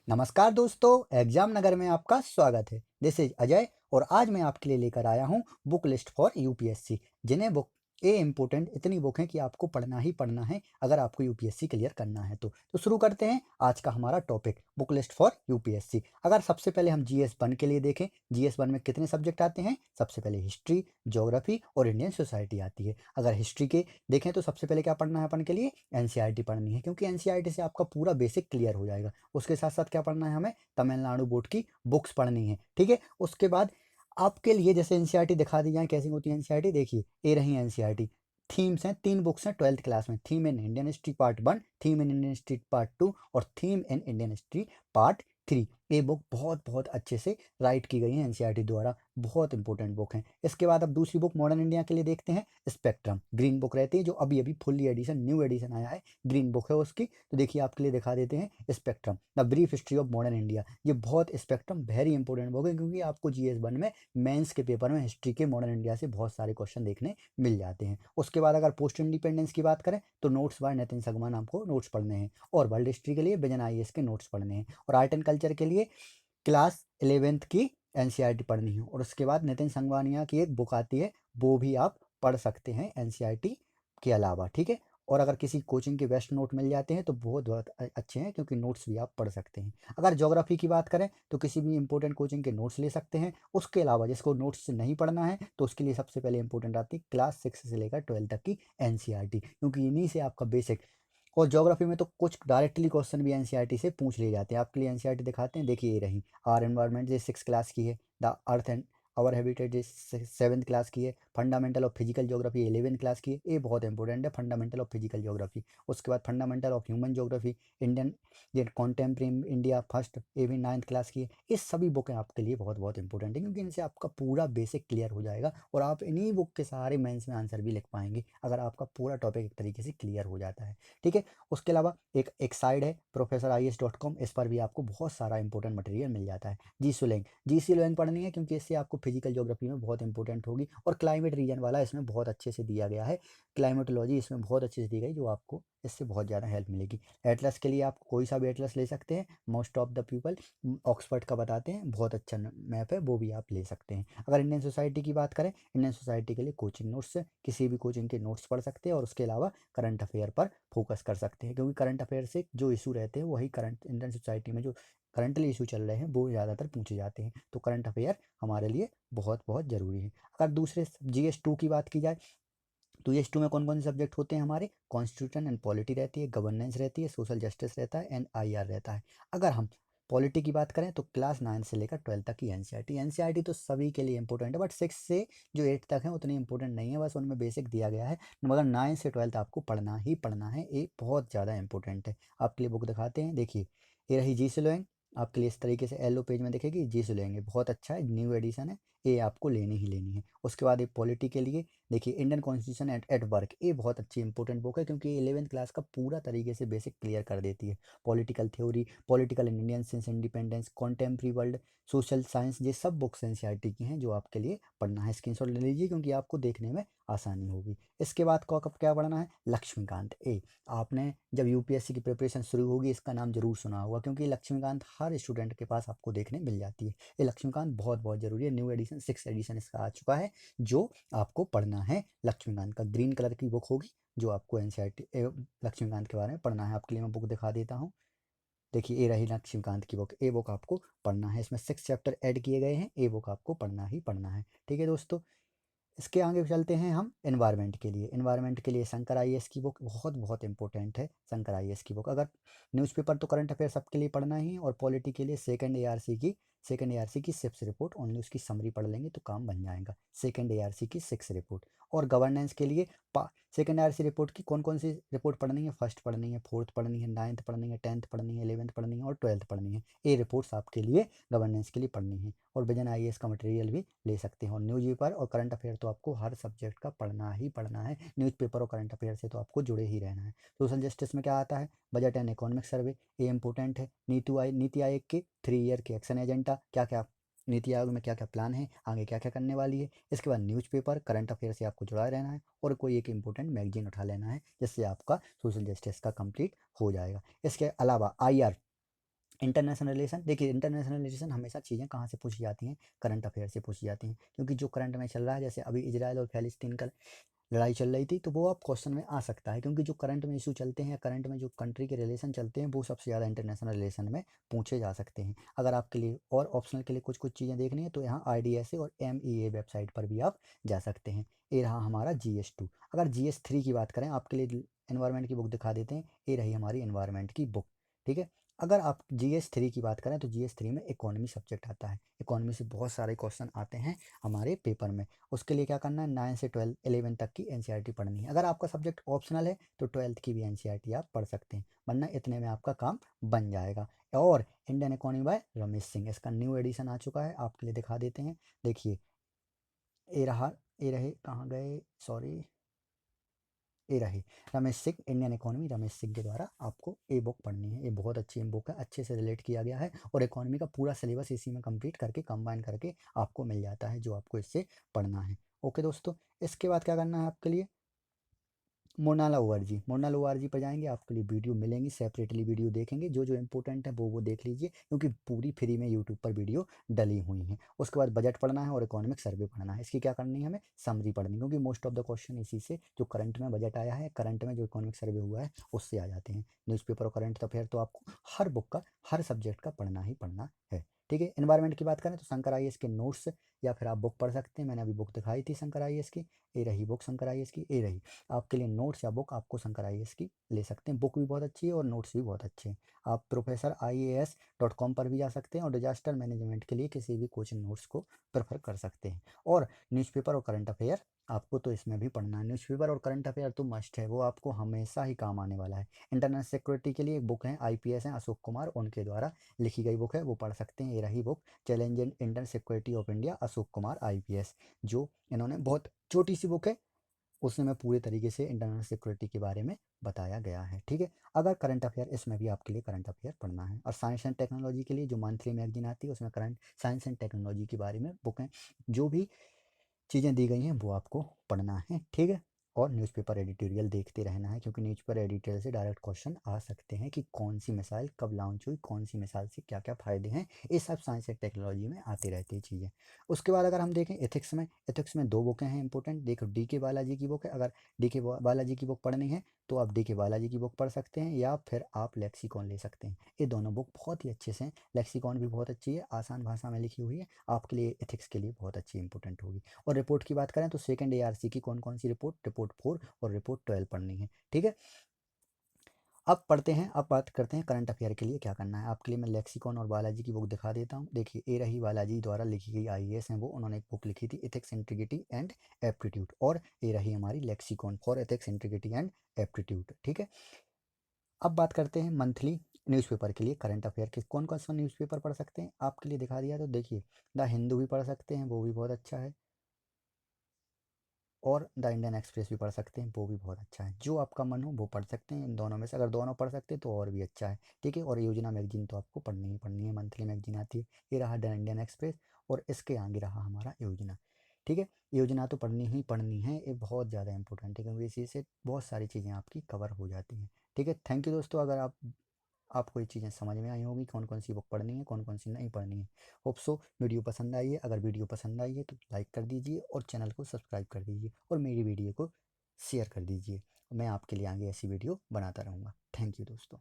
नमस्कार दोस्तों, एग्जाम नगर में आपका स्वागत है। दिस इज अजय और आज मैं आपके लिए लेकर आया हूँ बुक लिस्ट फॉर यूपीएससी। जिन्हें बुक ये इम्पोर्टेंट इतनी बुक है कि आपको पढ़ना ही पढ़ना है अगर आपको यूपीएससी क्लियर करना है तो शुरू करते हैं आज का हमारा topic book list for UPSC. अगर सबसे पहले हम जीएस वन के लिए देखें, जीएस वन में कितने सब्जेक्ट आते हैं? सबसे पहले हिस्ट्री, ज्योग्राफी और इंडियन सोसाइटी आती है। अगर हिस्ट्री के देखें तो सबसे पहले क्या पढ़ना है अपन के लिए? एनसीईआरटी पढ़नी है, क्योंकि एनसीईआरटी से आपका पूरा बेसिक क्लियर हो जाएगा। उसके साथ साथ क्या पढ़ना है हमें? तमिलनाडु बोर्ड की बुक्स पढ़नी है, ठीक है। उसके बाद आपके लिए जैसे एनसीईआरटी दिखा दी जाए कैसी होती है एनसीईआरटी, देखिए ये रही एनसीईआरटी। थीम्स हैं, 3 बुक्स हैं 12th क्लास में। Theme in Indian history part 1, theme in Indian history part 2 और theme in Indian history part 3। ये बुक बहुत बहुत अच्छे से राइट की गई है एनसीईआरटी द्वारा, बहुत इंपॉर्टेंट बुक है। इसके बाद अब दूसरी बुक मॉडर्न इंडिया के लिए देखते हैं। स्पेक्ट्रम ग्रीन बुक रहती है, जो अभी अभी फुल्ली एडिशन न्यू एडिशन आया है, ग्रीन बुक है उसकी। तो देखिए आपके लिए दिखा देते हैं spectrum the brief history of modern India. ये बहुत स्पेक्ट्रम वेरी इंपॉर्टेंट बुक है, क्योंकि आपको जीएस वन में मेंस के पेपर में हिस्ट्री के मॉडर्न इंडिया से बहुत सारे क्वेश्चन देखने मिल जाते हैं। उसके बाद अगर पोस्ट इंडिपेंडेंस की बात करें तो नोट्स बाय नितिन संगवान आपको नोट्स पढ़ने हैं, और वर्ल्ड हिस्ट्री के लिए विजन आईएएस के नोट्स पढ़ने हैं, और आर्ट एंड कल्चर के लिए क्लास 11th की एनसीईआरटी पढ़नी है। और उसके बाद नितिन संगवानिया की एक बुक आती है, वो भी आप पढ़ सकते हैं एनसीईआरटी के अलावा, ठीक है। और अगर किसी कोचिंग के बेस्ट नोट मिल जाते हैं तो बहुत बहुत अच्छे हैं, क्योंकि नोट्स भी आप पढ़ सकते हैं। अगर ज्योग्राफी की बात करें तो किसी भी इंपॉर्टेंट कोचिंग के नोट्स ले सकते हैं। उसके अलावा जिसको नोट्स से नहीं पढ़ना है तो उसके लिए सबसे पहले इंपॉर्टेंट आती है क्लास 6 से लेकर 12th तक की एनसीईआरटी, क्योंकि इन्हीं से आपका बेसिक। और ज्योग्राफी में तो कुछ डायरेक्टली क्वेश्चन भी एनसीईआरटी से पूछ लिए जाते हैं। आपके लिए एनसीईआरटी दिखाते हैं, देखिए ये रही। आर एनवायरमेंट ये 6 क्लास की है। The earth and our habitat ये 7th क्लास की है। Fundamental of physical geography 11th class की है। ये बहुत इंपॉर्टेंट है, फंडामेंटल ऑफ फिजिकल ज्योग्राफी। उसके बाद fundamental of human geography, Indian ये कॉन्टेम्प्रेरी इंडिया फर्स्ट, ये भी 9th क्लास की है। ये सभी बुकें आपके लिए बहुत बहुत इंपॉर्टेंट है, क्योंकि इनसे आपका पूरा बेसिक क्लियर हो जाएगा, और आप इन्हीं बुक के सहारे मेंस में आंसर भी लिख पाएंगे अगर आपका पूरा टॉपिक एक तरीके से क्लियर हो जाता है, ठीक है। उसके अलावा एक साइड है professorias.com, इस पर भी आपको बहुत सारा इंपॉर्टेंट मटेरियल मिल जाता है। जी सी लैंग पढ़नी है, क्योंकि इससे आपको फिजिकल ज्योग्राफी में बहुत इंपॉर्टेंट होगी। और क्लाइमेट रीजन वाला इसमें बहुत अच्छे से दिया गया है, क्लाइमेटोलॉजी इसमें बहुत अच्छे से दी गई, जो आपको इससे बहुत ज़्यादा हेल्प मिलेगी। एटलस के लिए आप कोई सा भी एटलस ले सकते हैं। Most of the people Oxford का बताते हैं, बहुत अच्छा मैप है, वो भी आप ले सकते हैं। अगर इंडियन सोसाइटी की बात करें, इंडियन सोसाइटी के लिए कोचिंग नोट्स, किसी भी कोचिंग के नोट्स पढ़ सकते हैं, और उसके अलावा करंट अफेयर पर फोकस कर सकते हैं, क्योंकि करंट अफेयर से जो इशू रहते हैं वही करंट इंडियन सोसाइटी में जो करंटली इशू चल रहे हैं वो ज़्यादातर पूछे जाते हैं। तो करंट अफेयर हमारे लिए बहुत बहुत ज़रूरी है। अगर दूसरे जीएस टू की बात की जाए तो जीएस टू में कौन कौन से सब्जेक्ट होते हैं हमारे? कॉन्स्टिट्यूशन एंड पॉलिटी रहती है, गवर्नेंस रहती है, सोशल जस्टिस रहता है, एंड आईआर रहता है। अगर हम पॉलिटी की बात करें तो क्लास 9 से लेकर 12th तक की एनसीईआरटी। एनसीईआरटी तो सभी के लिए इंपॉर्टेंट है, बट 6 से जो 8 तक है उतनी इंपॉर्टेंट नहीं है, बस उनमें बेसिक दिया गया है। मगर 9 से 12th आपको पढ़ना ही पढ़ना है, ये बहुत ज़्यादा इंपॉर्टेंट है। आपके लिए बुक दिखाते हैं, देखिए ये रही जी सिलोइंग। आपके लिए इस तरीके से येलो पेज में दिखेगी, जी सिलोइंग बहुत अच्छा है, न्यू एडिशन है, ये आपको लेनी ही लेनी है। उसके बाद एक पॉलिटी के लिए देखिए इंडियन कॉन्स्टिट्यूशन एट वर्क, ये बहुत अच्छी इंपॉर्टेंट बुक है, क्योंकि ये 11th क्लास का पूरा तरीके से बेसिक क्लियर कर देती है। Political theory, political in Indian since independence, contemporary world, social science, ये सब बुक्स एनसीईआरटी की हैं जो आपके लिए पढ़ना है। स्क्रीनशॉट ले लीजिए, क्योंकि आपको देखने में आसानी होगी। इसके बाद को कब क्या पढ़ना है? लक्ष्मीकांत ए। आपने जब यूपीएससी की प्रिपरेशन शुरू होगी इसका नाम जरूर सुना होगा, क्योंकि लक्ष्मीकांत हर स्टूडेंट के पास आपको देखने मिल जाती है। ये लक्ष्मीकांत बहुत बहुत जरूरी है, न्यू एडिशन 6 एडिशन इसका आ चुका है, जो आपको पढ़ना है। लक्ष्मीकांत का ग्रीन कलर की बुक होगी, जो आपको एनसीईआरटी लक्ष्मीकांत के बारे में पढ़ना है। आपके लिए मैं बुक दिखा देता हूँ, देखिए ये रही लक्ष्मीकांत की बुक, ए बुक आपको पढ़ना है। इसमें 6 चैप्टर ऐड किए गए हैं, ए बुक आपको पढ़ना ही पढ़ना है, ठीक है दोस्तों। इसके आगे चलते हैं हम एनवायरनमेंट के लिए। एनवायरनमेंट के लिए शंकर आईएएस की बुक बहुत बहुत इंपॉर्टेंट है। शंकर आईएएस की बुक, अगर न्यूज़पेपर तो करंट अफेयर सबके लिए पढ़ना ही है, और पॉलिटी के लिए सेकंड एआरसी की सिप्स रिपोर्ट, ओनली उसकी समरी पढ़ लेंगे तो काम बन जाएगा। सेकंड एआरसी की 6 रिपोर्ट। और गवर्नेंस के लिए सेकंड एआरसी रिपोर्ट की कौन कौन सी रिपोर्ट पढ़नी है? फर्स्ट पढ़नी है, फोर्थ पढ़नी है, 9th पढ़नी है, 10th पढ़नी है, 11th पढ़नी है, और 12th पढ़नी है। ये रिपोर्ट्स आपके लिए गवर्नेंस के लिए पढ़नी है। और विजन आईएएस का मटेरियल भी ले सकते हैं। और न्यूज़पेपर और करंट अफेयर तो आपको हर सब्जेक्ट का पढ़ना ही पढ़ना है। न्यूज़पेपर और करंट अफेयर से तो आपको जुड़े ही रहना है। सोशल जस्टिस में क्या आता है? बजट एंड इकोनॉमिक सर्वे, ये इंपॉर्टेंट है। नीति आयोग के 3 ईयर के एक्शन एजेंडा, क्या क्या नीति आयोग में क्या क्या प्लान है, आगे क्या क्या करने वाली है। इसके बाद न्यूज़पेपर करंट अफेयर से आपको जुड़ा रहना है, और कोई एक इंपॉर्टेंट मैगजीन उठा लेना है, जिससे आपका सोशल जस्टिस का कंप्लीट हो जाएगा। इसके अलावा आईआर इंटरनेशनल रिलेशन, देखिए इंटरनेशनल रिलेशन हमेशा चीज़ें कहाँ से पूछी जाती हैं, करंट अफेयर से पूछी जाती हैं, क्योंकि जो करंट में चल रहा है, जैसे अभी इजराइल और फ़लस्तीन का लड़ाई चल रही थी, तो वो अब क्वेश्चन में आ सकता है, क्योंकि जो करंट में इशू चलते हैं, करंट में जो कंट्री के रिलेशन चलते हैं, वो सबसे ज़्यादा इंटरनेशनल रिलेशन में पूछे जा सकते हैं। अगर आपके लिए और ऑप्शनल के लिए कुछ कुछ चीज़ें देखनी है, तो यहाँ IDSA और MEA वेबसाइट पर भी आप जा सकते हैं। ये रहा हमारा GS2। अगर GS3 की बात करें, आपके लिए एनवायरनमेंट की बुक दिखा देते हैं, ये रही हमारी एनवायरनमेंट की बुक, ठीक है। अगर आप GS3 की बात करें, तो GS3 में इकोनॉमी सब्जेक्ट आता है। इकोनॉमी से बहुत सारे क्वेश्चन आते हैं हमारे पेपर में। उसके लिए क्या करना है, 9 से 12 11 तक की NCERT पढ़नी है। अगर आपका सब्जेक्ट ऑप्शनल है, तो 12th की भी NCERT आप पढ़ सकते हैं, वरना इतने में आपका काम बन जाएगा। और Indian economy bye Ramesh Singh, इसका न्यू एडिशन आ चुका है, आपके लिए दिखा देते हैं। देखिए ये रहा, ये रहे, कहाँ गए, सॉरी, ये रही रमेश सिंह, इंडियन इकोनॉमी रमेश सिंह के द्वारा आपको ये बुक पढ़नी है। ये बहुत अच्छी बुक है, अच्छे से रिलेट किया गया है, और इकोनॉमी का पूरा सिलेबस इसी में कंप्लीट करके कंबाइन करके आपको मिल जाता है, जो आपको इससे पढ़ना है। ओके दोस्तों, इसके बाद क्या करना है आपके लिए, मोनाला ORG पर जाएंगे, आपके लिए वीडियो मिलेंगी, सेपरेटली वीडियो देखेंगे, जो जो इंपॉर्टेंट है वो देख लीजिए, क्योंकि पूरी फ्री में यूट्यूब पर वीडियो डली हुई हैं। उसके बाद बजट पढ़ना है और इकोनॉमिक सर्वे पढ़ना है। इसकी क्या करनी है, हमें समरी पढ़नी है, क्योंकि मोस्ट ऑफ द क्वेश्चन इसी से, जो करंट में बजट आया है, करंट में जो इकोनॉमिक सर्वे हुआ है, उससे आ जाते हैं। न्यूज़पेपर और करंट अफेयर तो आपको हर बुक का, हर सब्जेक्ट का पढ़ना ही पढ़ना है, ठीक है। एनवायरनमेंट की बात करें, तो शंकर IAS के नोट्स या फिर आप बुक पढ़ सकते हैं। मैंने अभी बुक दिखाई थी शंकर IAS की, ये रही बुक शंकर IAS की, ये रही आपके लिए नोट्स या बुक, आपको शंकर IAS की ले सकते हैं। बुक भी बहुत अच्छी है और नोट्स भी बहुत अच्छे हैं। आप professorias.com पर भी जा सकते हैं, और डिजास्टर मैनेजमेंट के लिए किसी भी कोचिंग नोट्स को प्रेफर कर सकते हैं। और न्यूज़पेपर और करंट अफेयर आपको तो इसमें भी पढ़ना है। न्यूज़पेपर और करंट अफेयर तो मस्ट है, वो आपको हमेशा ही काम आने वाला है। इंटरनेशनल सिक्योरिटी के लिए एक बुक है, IPS हैं अशोक कुमार, उनके द्वारा लिखी गई बुक है, वो पढ़ सकते हैं। ये रही book, challenge in Indian security of India, Ashok Kumar IPS, जो इन्होंने, बहुत छोटी सी बुक है, उसमें पूरे तरीके से इंटरनल सिक्योरिटी के बारे में बताया गया है, ठीक है। अगर करंट अफेयर, इसमें भी आपके लिए करंट अफेयर पढ़ना है। और साइंस एंड टेक्नोलॉजी के लिए जो मंथली मैगजीन आती है, उसमें करंट साइंस एंड टेक्नोलॉजी के बारे में बुक हैं, जो भी चीज़ें दी गई हैं वो आपको पढ़ना है, ठीक है। और न्यूज़पेपर एडिटोरियल देखते रहना है, क्योंकि न्यूज़पेपर एडिटोरियल से डायरेक्ट क्वेश्चन आ सकते हैं कि कौन सी मिसाइल कब लॉन्च हुई, कौन सी मिसाइल से क्या क्या फ़ायदे हैं। ये सब साइंस एंड टेक्नोलॉजी में आती रहती है चीज़ें। उसके बाद अगर हम देखें एथिक्स में 2 बुकें हैं इंपॉर्टेंट। देखो DK बालाजी की बुक है, अगर DK बालाजी की बुक पढ़नी है, तो आप DK बालाजी की बुक पढ़ सकते हैं, या फिर आप लेक्सिकॉन ले सकते हैं। ये दोनों बुक बहुत ही अच्छे से हैं, लेक्सिकॉन भी बहुत अच्छी है, आसान भाषा में लिखी हुई है, आपके लिए एथिक्स के लिए बहुत अच्छी इंपॉर्टेंट होगी। और रिपोर्ट की बात करें, तो सेकंड ARC की कौन कौन सी रिपोर्ट 4 और रिपोर्ट 12 पढ़नी है, ठीक है। अब पढ़ते हैं, अब बात करते हैं करंट अफेयर के लिए क्या करना है। आपके लिए मैं लेक्सिकॉन और बालाजी की बुक दिखा देता हूँ। देखिए ये रही बालाजी द्वारा लिखी गई, IAS हैं वो, उन्होंने एक बुक लिखी थी, एथिक्स इंटीग्रिटी एंड एप्टीट्यूड, और ये रही हमारी lexicon for ethics integrity and aptitude, ठीक है। अब बात करते हैं मंथली न्यूज़पेपर के लिए करंट अफेयर के कौन कौन सा न्यूज़पेपर पढ़ सकते हैं, आपके लिए दिखा दिया। तो देखिए द हिंदू भी पढ़ सकते हैं, वो भी बहुत अच्छा है, और द इंडियन एक्सप्रेस भी पढ़ सकते हैं, वो भी बहुत अच्छा है। जो आपका मन हो वो पढ़ सकते हैं, इन दोनों में से अगर दोनों पढ़ सकते हैं तो और भी अच्छा है, ठीक है। और योजना मैगजीन तो आपको पढ़नी ही पढ़नी है, मंथली मैगजीन आती है। ये रहा द इंडियन एक्सप्रेस, और इसके आगे रहा हमारा योजना, ठीक है। योजना तो पढ़नी ही पढ़नी है, ये बहुत ज़्यादा इंपॉर्टेंट है, क्योंकि इसी से बहुत सारी चीज़ें आपकी कवर हो जाती हैं, ठीक है। थैंक यू दोस्तों, अगर आपको ये चीज़ें समझ में आई होगी, कौन कौन सी बुक पढ़नी है, कौन कौन सी नहीं पढ़नी है। होप सो वीडियो पसंद आई है, अगर वीडियो पसंद आई है तो लाइक कर दीजिए, और चैनल को सब्सक्राइब कर दीजिए, और मेरी वीडियो को शेयर कर दीजिए। मैं आपके लिए आगे ऐसी वीडियो बनाता रहूँगा। थैंक यू दोस्तों।